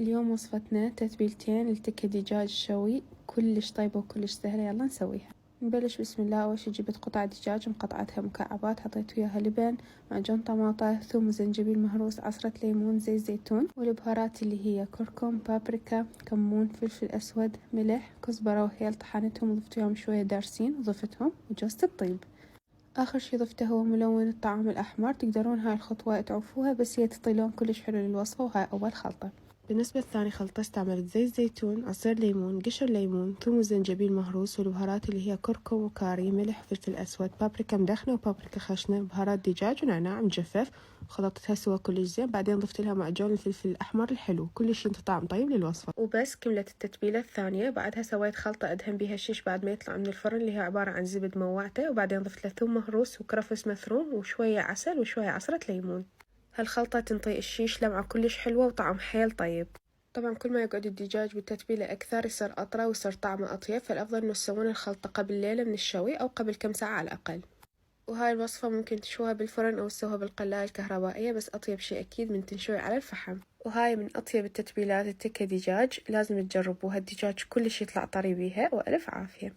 اليوم وصفتنا تتبيلتين لتكة دجاج شوي كلش طيبة وكلش سهلة. يلا نسويها. نبلش بسم الله. أول شي جبت قطع دجاج مقطعتها مكعبات، حطيت وياها لبن، معجون طماطة، ثوم وزنجبيل مهروس، عصرة ليمون، زيت زيتون، والبهارات اللي هي كركم، بابريكا، كمون، فلفل أسود، ملح، كزبرة وهيل. طحنتهم وضفت وياهم شوية دارسين وضفتهم وجوزة الطيب. آخر شي ضفته هو ملون الطعام الأحمر. تقدرون هاي الخطوة تعوفوها بس هي تعطي لون كلش حلو للوصفة. وهاي أول خلطة. بالنسبة لثاني خلطة استعملت زيت زيتون، عصير ليمون، قشر ليمون، ثوم وزنجبيل مهروس، والبهارات اللي هي كركم وكاري، ملح، فلفل أسود، بابريكا مدخنة وبابريكا خشنة، بهارات دجاج ونعناع مجفف. خلطتها سوا كلش زين. بعدين ضفت لها معجون الفلفل الأحمر الحلو. كل شي ينطي طعم طيب للوصفة. وبس كملت التتبيلة الثانية. بعدها سويت خلطة أدهن بيها الشيش بعد ما يطلع من الفرن، اللي هي عبارة عن زبد موعته، وبعدين ضفت له ثوم مهروس وكرفس مثروم وشوية عسل وشوية عصرة ليمون. هالخلطة تنطي الشيش لمعة كلش حلوة وطعم حيل طيب. طبعا كل ما يقعد الدجاج بالتتبيلة أكثر يصير أطرى ويصير طعمه أطيب، فالأفضل إنه تسوون الخلطة قبل ليلة من الشوي أو قبل كم ساعة على الأقل. وهاي الوصفة ممكن تشوها بالفرن أو تسوها بالقلاية الكهربائية، بس أطيب شي أكيد من تنشوي على الفحم. وهاي من أطيب التتبيلات التكة دجاج، لازم تجربوها. الدجاج كلش يطلع طري بيها. وألف عافية.